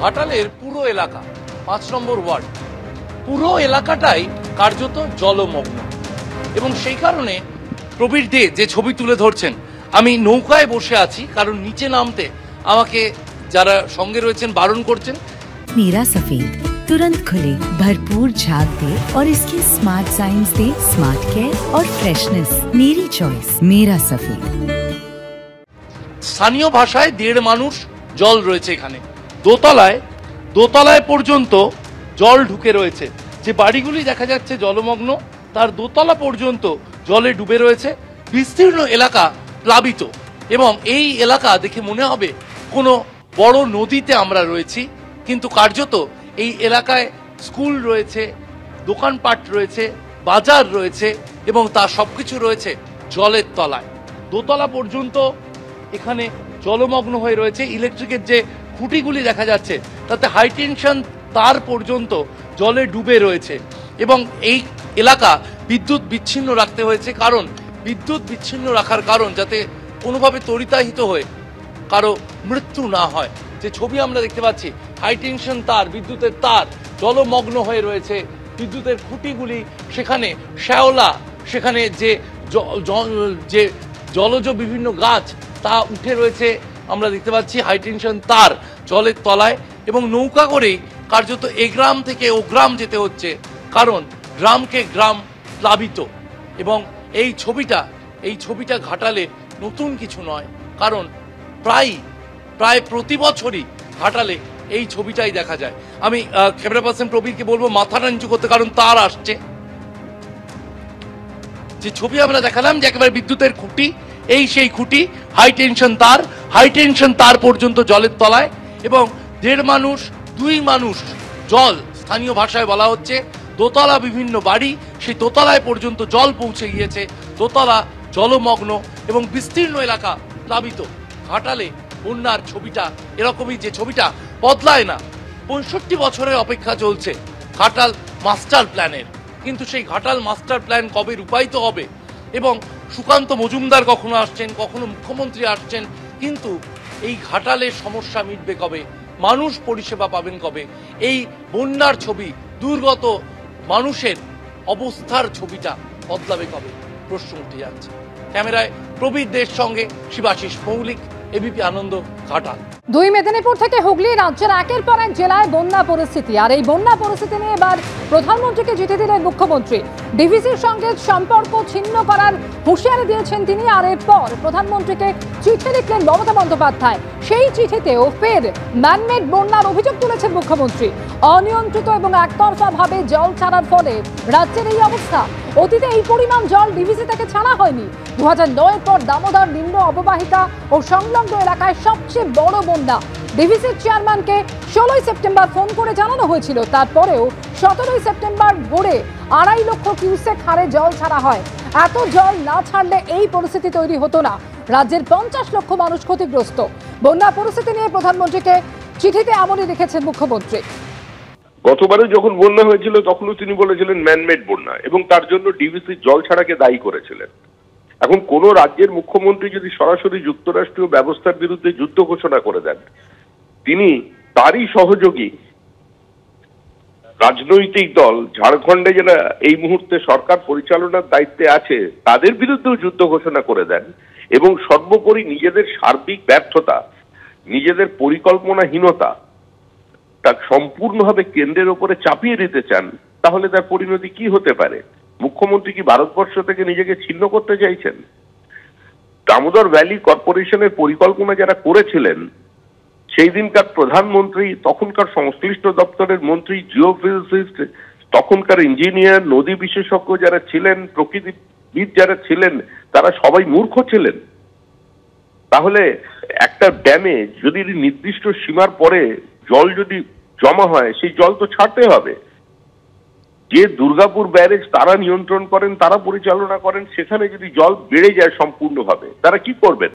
ঘাটালের পুরো এলাকা ৫ নম্বর ওয়ার্ড, পুরো এলাকাটাই কার্যত জলমগ্ন। এবং সেই কারণে প্রবীর দে যে ছবি তুলে ধরছেন, আমি নৌকায় বসে আছি কারণ নিচে নামতে আমাকে যারা সঙ্গে রয়েছেন বারণ করছেন। मीरा सफेद तुरंत खुले, भरपूर झाग दे और इसकी स्मार्ट साइंस दे स्मार्ट केयर और फ्रेशनेस। मेरी चॉइस मीरा सफेद। স্থানীয় ভাষায় 1.5 মানুষ জল রয়েছে এখানে। দোতলায় পর্যন্ত জল ঢুকে রয়েছে। যে বাড়িগুলি দেখা যাচ্ছে জলমগ্ন, তার দোতলা পর্যন্ত জলে ডুবে রয়েছে। বিস্তীর্ণ এলাকা প্লাবিত এবং এই এলাকা দেখে মনে হবে কোনো বড় নদীতে আমরা রয়েছি, কিন্তু কার্যত এই এলাকায় স্কুল রয়েছে, দোকানপাট রয়েছে, বাজার রয়েছে এবং তা সবকিছু রয়েছে জলের তলায়। দোতলা পর্যন্ত এখানে জলমগ্ন হয়ে রয়েছে। ইলেকট্রিকের যে খুঁটিগুলি দেখা যাচ্ছে তাতে হাই টেনশন তার পর্যন্ত জলে ডুবে রয়েছে এবং এই এলাকা বিদ্যুৎ বিচ্ছিন্ন রাখতে হয়েছে। কারণ বিদ্যুৎ বিচ্ছিন্ন রাখার কারণ যাতে কোনোভাবে তড়িতাহিত হয়ে কারো মৃত্যু না হয়। যে ছবি আমরা দেখতে পাচ্ছি, হাই টেনশন তার, বিদ্যুতের তার জলমগ্ন হয়ে রয়েছে। বিদ্যুতের খুঁটিগুলি সেখানে শ্যাওলা, সেখানে যে জলজ বিভিন্ন গাছ তা উঠে রয়েছে আমরা দেখতে পাচ্ছি। হাই টেনশন তার জলের তলায় এবং নৌকা করেই কার্যত এ গ্রাম থেকে ও গ্রাম যেতে হচ্ছে, কারণ গ্রামকে গ্রাম প্লাবিত। এবং এই ছবিটা ঘাটালে নতুন কিছু নয়, কারণ প্রায় প্রতি বছরই ঘাটালে এই ছবিটাই দেখা যায়। আমি ক্যামেরা পার্সন প্রবীরকে বলবো মাথাটা নিচু করতে, কারণ তার আসছে। যে ছবি আমরা দেখালাম যে একেবারে বিদ্যুতের খুঁটি, এই সেই খুঁটি, হাই টেনশন তার পর্যন্ত জলের তলায় এবং 1.5 মানুষ 2 মানুষ জল, স্থানীয় ভাষায় বলা হচ্ছে দোতলা বিভিন্ন বাড়ি, সেই দোতলায় পর্যন্ত জল পৌঁছে গিয়েছে। দোতলা জলমগ্ন এবং বিস্তীর্ণ এলাকা প্লাবিত। ঘাটালে বন্যার ছবিটা এরকমই, যে ছবিটা বদলায় না। 65 বছরের অপেক্ষা চলছে ঘাটাল মাস্টার প্ল্যানের, কিন্তু সেই ঘাটাল মাস্টার প্ল্যান কবে রূপায়িত হবে? এবং সুকান্ত মজুমদার কখনো আসছেন, কখনো মুখ্যমন্ত্রী আসছেন, কিন্তু এই ঘাটালের সমস্যা মিটবে কবে? মানুষ পরিষেবা পাবেন কবে? এই বন্যার ছবি, দুর্গত মানুষের অবস্থার ছবিটা বদলাবে কবে? প্রশ্ন উঠে যাচ্ছে। ক্যামেরায় প্রবীর দের সঙ্গে শিবাশিস মৌলিক, এবিপি আনন্দ, ঘাটাল। 2 মেদিনীপুর থেকে হুগলি, রাজ্যের একের পর এক জেলায় বন্যা পরিস্থিতি। আর এই বন্যা পরিস্থিতি নিয়ে এবার প্রধানমন্ত্রীকে চিঠি দিলেন মুখ্যমন্ত্রী। ডিভিসির সঙ্গে সম্পর্ক ছিন্ন করার হুঁশিয়ারি দিয়েছেন তিনি। আর এরপর প্রধানমন্ত্রীকে চিঠি লিখলেন মমতা বন্দ্যোপাধ্যায়। সেই চিঠিতেও ফের ম্যানমেড বন্যার অভিযোগ তুলেছেন মুখ্যমন্ত্রী। অনিয়ন্ত্রিত এবং একতরফা ভাবে জল ছাড়ার ফলে রাজ্যের এই অবস্থা। অতীতে এই পরিমাণ জল ডিভিসি থেকে ছাড়া হয়নি। 2009-এর পর দামোদর নিম্ন অববাহিকা ও সংলগ্ন এলাকায় সবচেয়ে বড় বন্যা। ডিভিসির চেয়ারম্যানকে 16 সেপ্টেম্বর ফোন করে জানানো হয়েছিল। তারপরেও 17 সেপ্টেম্বর ভোরে 2.5 লক্ষ কিউসেক হারে জল ছাড়া হয়। এত জল না ছাড়লে এই পরিস্থিতি তৈরি হতো না। রাজ্যের 50 লক্ষ মানুষ ক্ষতিগ্রস্ত। বন্যা পরিস্থিতি নিয়ে প্রধানমন্ত্রীকে চিঠিতে এমনই লিখেছেন মুখ্যমন্ত্রী। গতবারে যখন বন্যা হয়েছিল তখনও তিনি বলেছিলেন ম্যানমেড বন্যা এবং তার জন্য ডিভিসির জল ছাড়াকে দায়ী করেছিলেন। এখন কোন রাজ্যের মুখ্যমন্ত্রী যদি সরাসরি যুক্তরাষ্ট্রীয় ব্যবস্থার বিরুদ্ধে যুদ্ধ ঘোষণা করে দেন, তিনি তারই সহযোগী রাজনৈতিক দল ঝাড়খণ্ডে যারা এই মুহূর্তে সরকার পরিচালনার দায়িত্বে আছে তাদের বিরুদ্ধেও যুদ্ধ ঘোষণা করে দেন এবং সর্বোপরি নিজেদের সার্বিক ব্যর্থতা, নিজেদের পরিকল্পনাহীনতা তা সম্পূর্ণভাবে কেন্দ্রের উপরে চাপিয়ে দিতে চান, তাহলে তার পরিণতি কি হতে পারে? মুখ্যমন্ত্রী কি ভারতবর্ষ থেকে নিজেকে ছিন্ন করতে চাইছেন? দামোদর ভ্যালি কর্পোরেশনের পরিকল্পনা যারা করেছিলেন সেই দিনকার প্রধানমন্ত্রী, তখনকার সংশ্লিষ্ট দপ্তরের মন্ত্রী, জিওফিজিসিস্ট, তখনকার ইঞ্জিনিয়ার, নদী বিশেষজ্ঞ যারা ছিলেন, প্রকৃতিবিদ যারা ছিলেন, তারা সবাই মূর্খ ছিলেন। তাহলে একটা ড্যামে যদি নির্দিষ্ট সীমার পরে জল যদি জমা হয়, সেই জল তো ছাড়তে হবে। যে দুর্গাপুর ব্যারেজ তারা নিয়ন্ত্রণ করেন, তারা পরিচালনা করেন, সেখানে যদি জল বেড়ে যায় সম্পূর্ণভাবে, তারা কি করবেন?